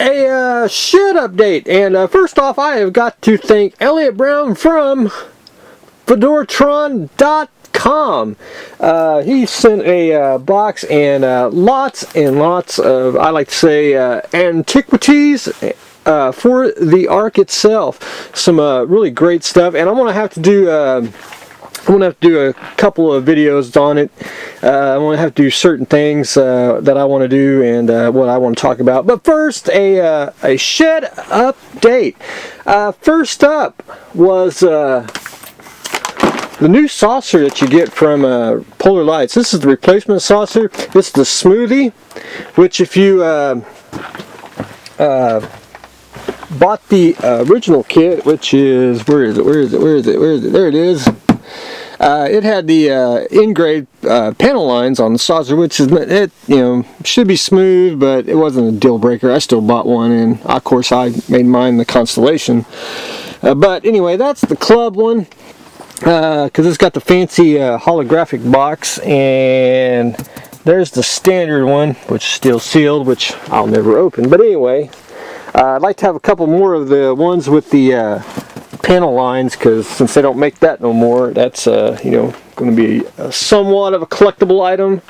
a shed update, and first off, I have got to thank Elliot Brown from Fedoratron.com. He sent a box and lots of, I like to say, antiquities for the Ark itself. Some really great stuff, and I'm gonna have to do a couple of videos on it. I'm going to have to do certain things that I want to do and what I want to talk about. But first, a shed update. First up was the new saucer that you get from Polar Lights. This is the replacement saucer. This is the smoothie, which if you bought the original kit, which is, where is it? There it is. It had the in-grade panel lines on the saucer, which is, it should be smooth, but it wasn't a deal breaker. I still bought one, and of course I made mine the Constellation. But anyway, that's the club one, because it's got the fancy holographic box, and there's the standard one, which is still sealed, which I'll never open. But anyway, I'd like to have a couple more of the ones with the panel lines, because since they don't make that no more, that's going to be somewhat of a collectible item.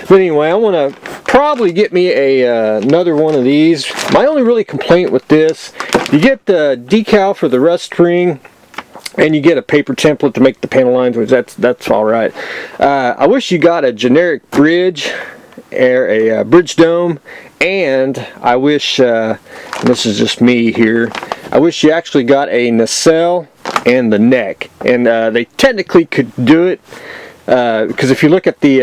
But anyway, I want to probably get me another one of these. My only really complaint with this, you get the decal for the rust ring, and you get a paper template to make the panel lines, which that's all right. I wish you got a generic bridge, or a bridge dome, and I wish, and this is just me here, I wish you actually got a nacelle and the neck. And they technically could do it, because if you look at the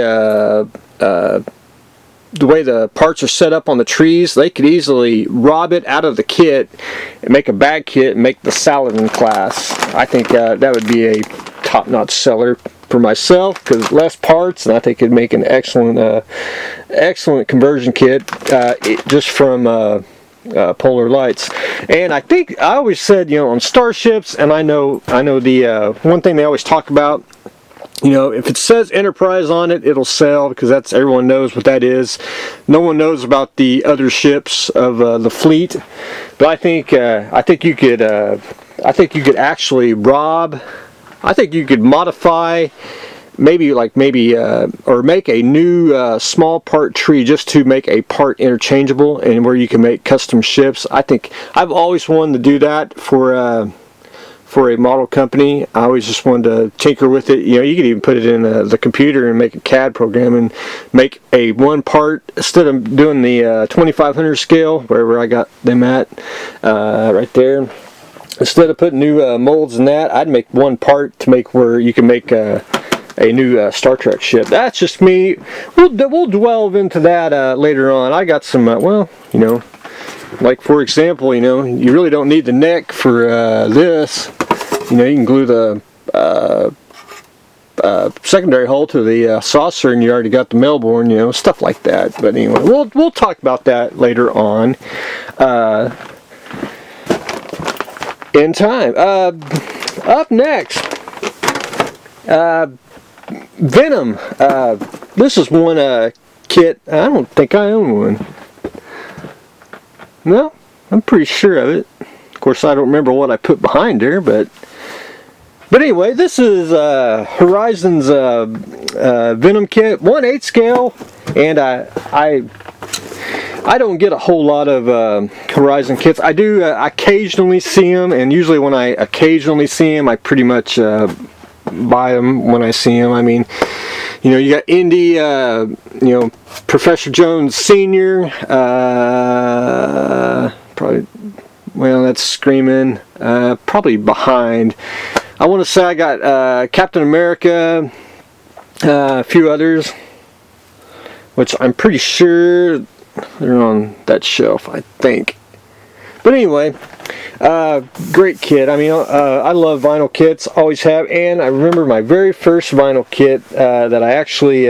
way the parts are set up on the trees, they could easily rob it out of the kit and make a bag kit and make the Saladin class. I think that would be a top-notch seller for myself, because less parts, and I think it'd make an excellent conversion kit just from Polar Lights. And I think I always said, on starships, and I know the one thing they always talk about, if it says Enterprise on it, it'll sell, because that's, everyone knows what that is. No one knows about the other ships of the fleet. But I think you could actually rob. I think you could modify, or make a new small part tree just to make a part interchangeable, and where you can make custom ships. I think I've always wanted to do that for a model company. I always just wanted to tinker with it. You could even put it in the computer and make a CAD program and make a one part, instead of doing the 2500 scale, wherever I got them at, right there. Instead of putting new molds in that, I'd make one part to make where you can make a new Star Trek ship. That's just me. We'll delve into that later on. I got some, like for example, you really don't need the neck for this. You can glue the secondary hull to the saucer, and you already got the Melbourne, stuff like that. But anyway, we'll talk about that later on. In time. Up next, Venom. This is one kit. I don't think I own one. No, I'm pretty sure of it. Of course, I don't remember what I put behind there, but anyway, this is Horizon's Venom kit, 1/8 scale, and I don't get a whole lot of Horizon kits. I do occasionally see them, and usually when I occasionally see them, I pretty much buy them when I see them. I mean, you got Indy, Professor Jones Sr., probably, well, that's screaming, probably behind. I want to say I got Captain America, a few others, which I'm pretty sure they're on that shelf, I think. But anyway, great kit. I mean, I love vinyl kits, always have. And I remember my very first vinyl kit that I actually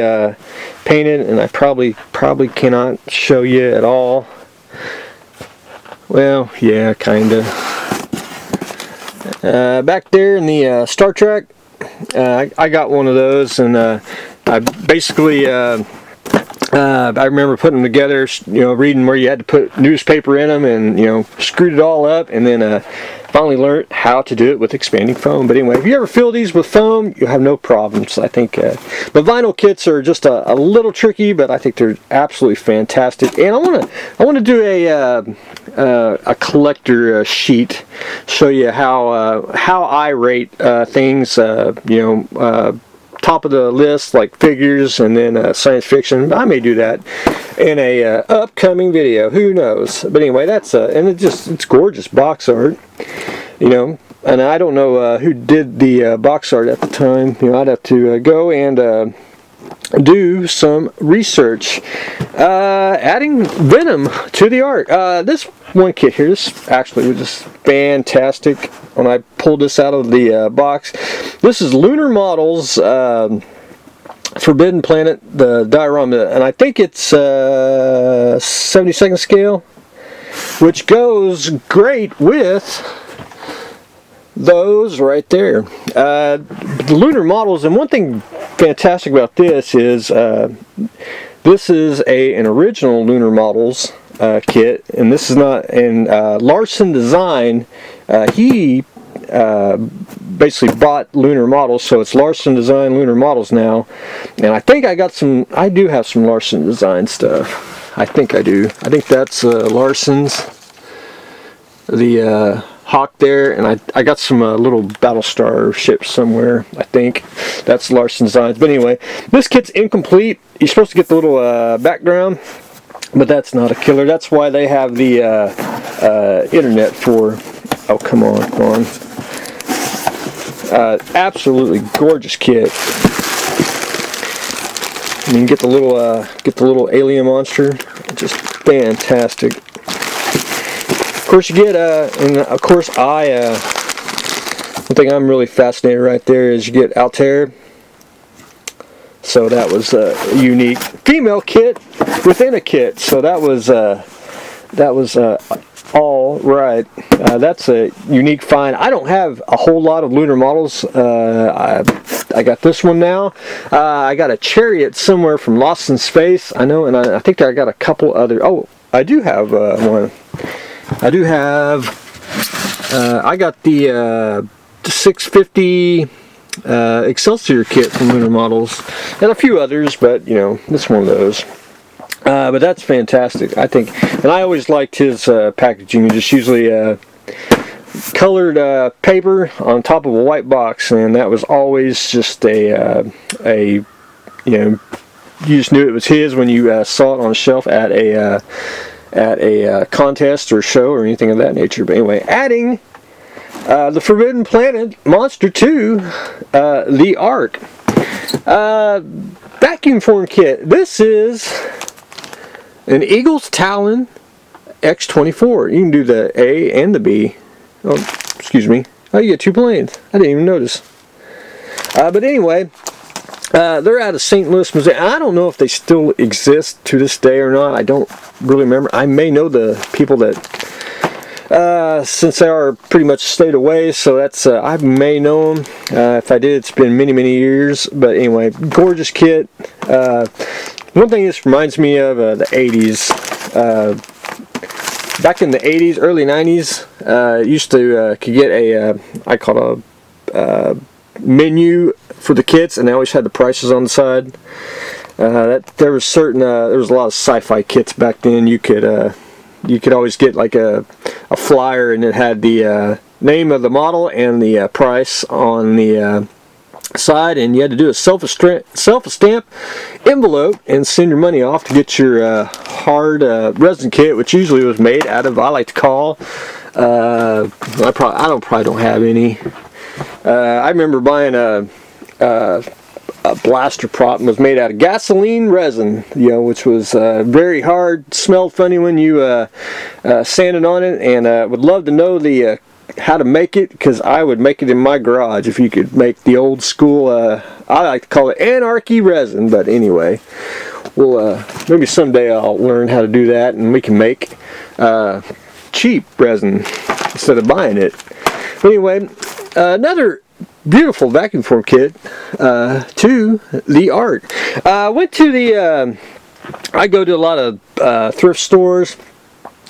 painted, and I probably cannot show you at all. Well, yeah, kinda. Back there in the Star Trek, I got one of those, and I basically I remember putting them together, reading where you had to put newspaper in them, and screwed it all up, and then finally learned how to do it with expanding foam. But anyway, if you ever fill these with foam, you'll have no problems. I think the vinyl kits are just a little tricky, but I think they're absolutely fantastic. And I want to do a collector sheet, show you how I rate things. Top of the list, like figures, and then science fiction. I may do that in a upcoming video. Who knows? But anyway, that's and it's gorgeous box art. And I don't know who did the box art at the time. I'd have to go and do some research. Adding Venom to the art. This one kit here, this actually was just fantastic when I pulled this out of the box. This is Lunar Models Forbidden Planet, the diorama, and I think it's 72nd scale, which goes great with those right there. The Lunar Models, and one thing fantastic about this is this is an original Lunar Models kit, and this is not in Larson Design. He basically bought Lunar Models, so it's Larson Design Lunar Models now. And I think I do have some Larson Design stuff. I think I do. I think that's Larson's, the Hawk there, and I got some little Battlestar ships somewhere. I think that's Larson Designs. But anyway, this kit's incomplete. You're supposed to get the little background, but that's not a killer. That's why they have the internet for. Oh, come on. Absolutely gorgeous kit. I mean, get the little alien monster. Just fantastic. Of course, you get and of course one thing I'm really fascinated right there is you get Altair. So that was a unique female kit within a kit. So that was all right. That's a unique find. I don't have a whole lot of Lunar Models. I got this one now. I got a Chariot somewhere from Lost in Space. I know, and I think I got a couple other. Oh, I do have one. I do have. I got the 650 Excelsior kit from Lunar Models, and a few others, but this is one of those. But that's fantastic, I think. And I always liked his packaging. Just usually colored paper on top of a white box, and that was always just you just knew it was his when you saw it on a shelf at a contest or show or anything of that nature. But anyway, adding the Forbidden Planet monster to the Ark vacuum form kit. This is an Eagle's Talon X24. You can do the A and the B. Oh, excuse me. Oh, you get two planes. I didn't even notice. But anyway, they're out of St. Louis, Missouri. I don't know if they still exist to this day or not. I don't really remember. I may know the people that, since they are pretty much stayed away, so that's I may know them. If I did, it's been many, many years. But anyway, gorgeous kit. One thing this reminds me of the 80s. Back in the 80s, early 90s, used to could get I call it a menu for the kits, and they always had the prices on the side. There was a lot of sci-fi kits back then. You could always get like a flyer, and it had the name of the model and the price on the side, and you had to do a self-stamp envelope and send your money off to get your hard resin kit, which usually was made out of, I like to call, I probably don't have any. I remember buying a blaster prop, and was made out of gasoline resin, which was very hard, smelled funny when you sanded on it, and would love to know the how to make it, because I would make it in my garage if you could make the old school, I like to call it anarchy resin. But anyway, well, maybe someday I'll learn how to do that, and we can make cheap resin instead of buying it. But anyway, another beautiful vacuum form kit to the Ark. Went to the I go to a lot of thrift stores,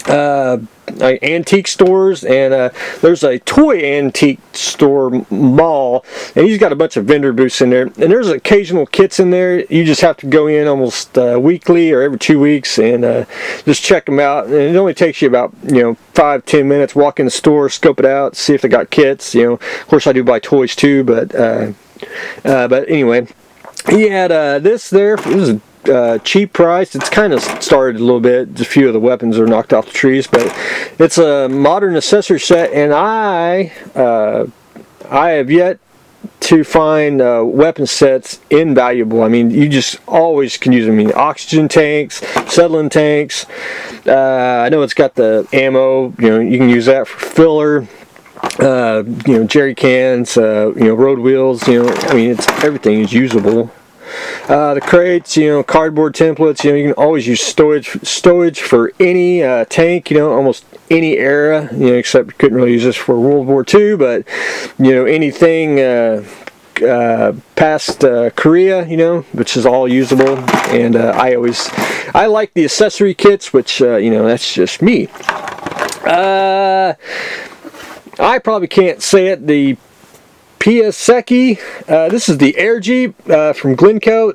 antique stores, and there's a toy antique store mall, and he's got a bunch of vendor booths in there, and there's occasional kits in there. You just have to go in almost weekly or every 2 weeks and just check them out, and it only takes you about 5-10 minutes. Walk in the store, scope it out, see if they got kits. Of course I do buy toys too, but anyway, he had this there. It was cheap price. It's kind of started a little bit. A few of the weapons are knocked off the trees, but it's a modern accessory set, and I have yet to find weapon sets invaluable. I mean, you just always can use them. I mean, oxygen tanks, settling tanks. I know it's got the ammo. You can use that for filler. Jerry cans. Road wheels. I mean, everything is usable. The crates, cardboard templates, you can always use stowage for any tank, almost any era, except you couldn't really use this for World War II, but, anything past Korea, which is all usable. And I like the accessory kits, which, that's just me. I probably can't say it, the PSSeki, this is the Air Jeep from Glencoe.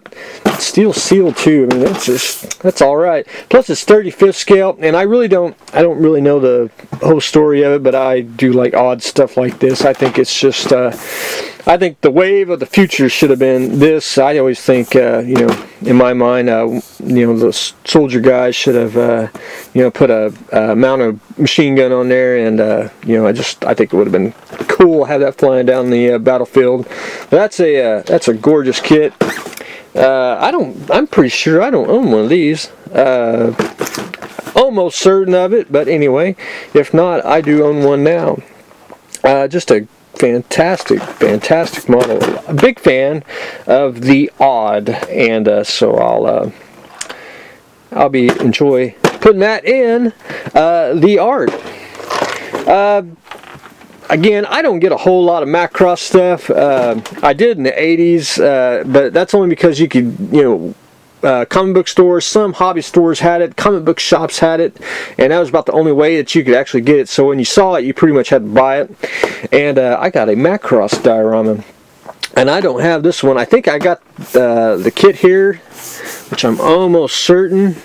Steel seal too. I mean, that's all right. Plus it's 35th scale, and I don't really know the whole story of it, but I do like odd stuff like this. I think it's just I think the wave of the future should have been this. I always think in my mind the soldier guys should have put a mount of machine gun on there, and I think it would have been cool to have that flying down the battlefield. But that's a gorgeous kit. I'm pretty sure I don't own one of these. Almost certain of it, but anyway, if not, I do own one now. Just a fantastic model. A big fan of the odd, and so I'll be enjoy putting that in the art. Again, I don't get a whole lot of Macross stuff. I did in the 80s, but that's only because you could, comic book stores, some hobby stores had it, comic book shops had it, and that was about the only way that you could actually get it. So when you saw it, you pretty much had to buy it. And I got a Macross diorama, and I don't have this one. I think I got the kit here, which I'm almost certain,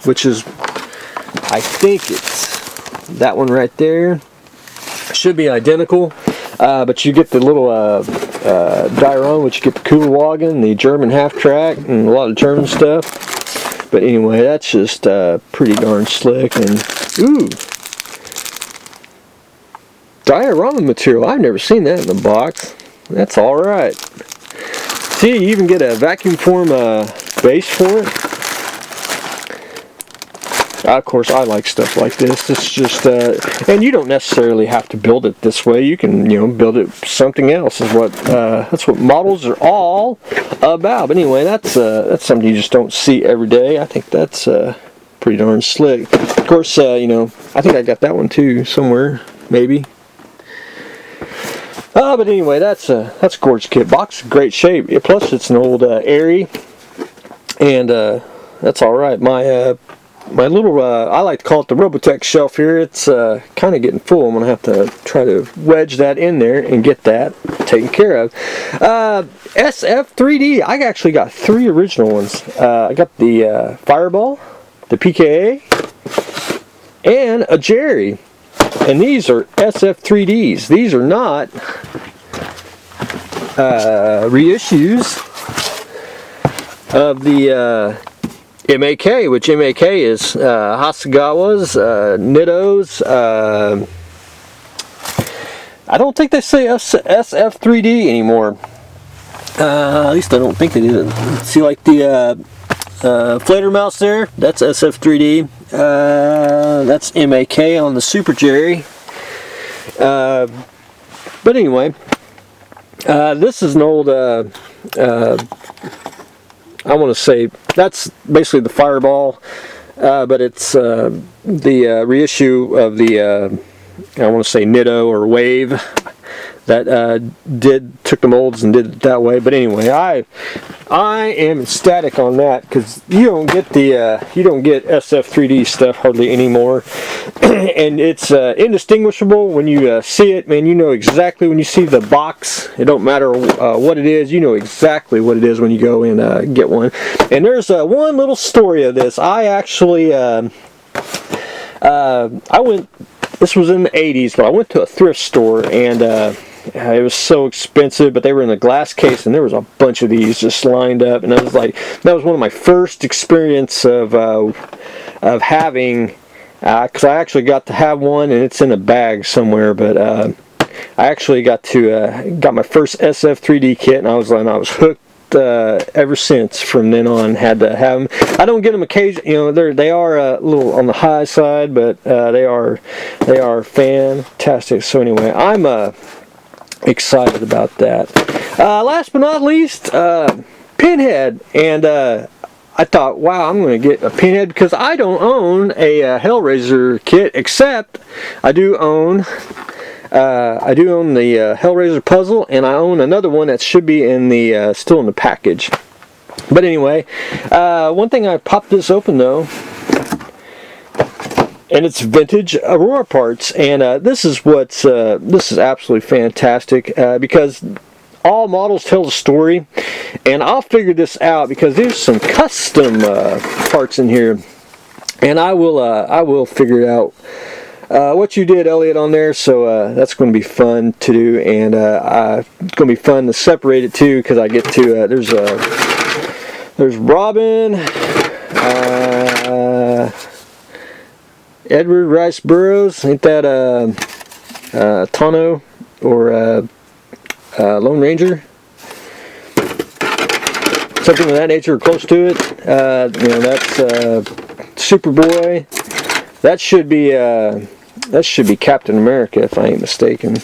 which is, I think it's that one right there. Should be identical, but you get the little diorama, which you get the Kugelwagen, the German half-track, and a lot of German stuff. But anyway, that's just pretty darn slick. And ooh, diorama material. I've never seen that in the box. That's all right. See, you even get a vacuum form base for it. Of course, I like stuff like this. It's just, and you don't necessarily have to build it this way. You can, build it something else. That's what models are all about. But anyway, that's something you just don't see every day. I think that's pretty darn slick. Of course, I think I got that one too somewhere, maybe. But anyway, that's a gorgeous kit. Box, great shape. Plus, it's an old Airy, and that's all right. My little, I like to call it the Robotech shelf here. It's kind of getting full. I'm going to have to try to wedge that in there and get that taken care of. SF3D, I actually got 3 original ones. I got the Fireball, the PKA, and a Jerry. And these are SF3Ds. These are not reissues of the MAK, which MAK is Hasegawa's, Nitto's. I don't think they say SF3D anymore. At least I don't think they do. See, like the Fledermaus there, that's SF3D. That's MAK on the Super Jerry. But anyway, this is an old, I want to say, that's basically the Fireball, but it's the reissue of the, I want to say Nitto or Wave. that took the molds and did it that way. But anyway, I am ecstatic on that, because you don't get SF3D stuff hardly anymore, and it's indistinguishable when you see it. Man, you know exactly when you see the box. It don't matter what it is. You know exactly what it is when you go and get one. And there's one little story of this. I actually this was in the 80s, but I went to a thrift store, and it was so expensive, but they were in a glass case, and there was a bunch of these just lined up, and I was like, that was one of my first experience of having, because I actually got to have one, and it's in a bag somewhere, but I actually got my first SF3D kit, and I was hooked. Ever since, from then on, had to have them. I don't get them occasionally. You know, they are a little on the high side, but they are fantastic. So anyway, I'm excited about that. Last but not least, Pinhead, and I thought, wow, I'm going to get a Pinhead, because I don't own a Hellraiser kit, except I do own the Hellraiser puzzle, and I own another one that should be in the still in the package. But anyway, one thing, I popped this open though, and it's vintage Aurora parts, and this is absolutely fantastic, because all models tell a story, and I'll figure this out, because there's some custom parts in here, and I will figure it out. What you did, Elliot, on there, so that's going to be fun to do, and it's going to be fun to separate it too, because I get to there's Robin, Edward Rice Burroughs, ain't that Tano or Lone Ranger, something of that nature, or close to it. That's Superboy. That should be Captain America, if I ain't mistaken.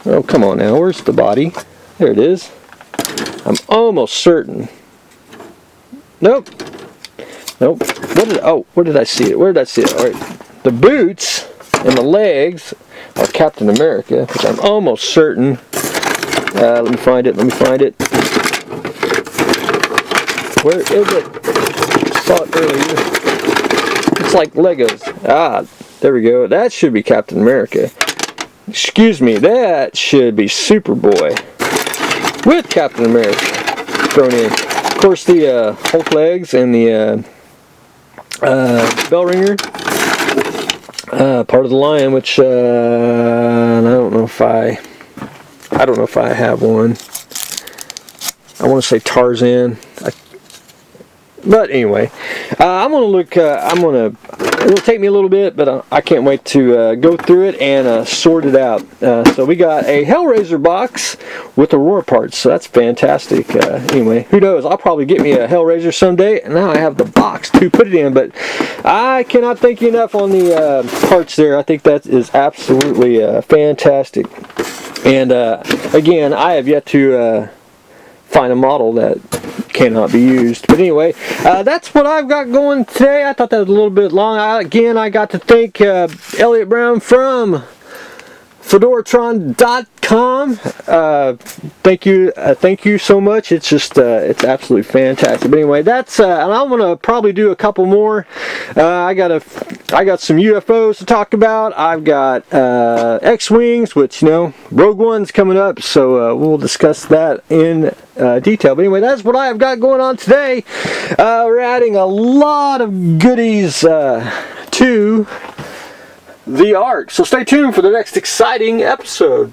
Oh, come on now. Where's the body? There it is. I'm almost certain. Nope. Where did I see it? Where did I see it? All right. The boots and the legs are Captain America, which I'm almost certain. Let me find it. Where is it? I saw it earlier. It's like Legos. There we go. That should be Captain America. Excuse me, that should be Superboy with Captain America thrown in. Of course, the Hulk legs and the bell ringer, part of the Lion, which I don't know if I have one. I want to say Tarzan. But anyway, I'm going to look, it'll take me a little bit, but I can't wait to go through it and sort it out. So we got a Hellraiser box with Aurora parts, so that's fantastic. Anyway, who knows, I'll probably get me a Hellraiser someday, and now I have the box to put it in, but I cannot thank you enough on the parts there. I think that is absolutely fantastic. And again, I have yet to find a model that cannot be used. But anyway, that's what I've got going today. I thought that was a little bit long. I got to thank Elliot Brown from Fedoratron.com. Thank you so much. It's just it's absolutely fantastic. But anyway, that's and I'm gonna probably do a couple more. I got some UFOs to talk about. I've got X-Wings, which Rogue One's coming up, so we'll discuss that in detail. But anyway, that's what I have got going on today. We're adding a lot of goodies to the art. So stay tuned for the next exciting episode.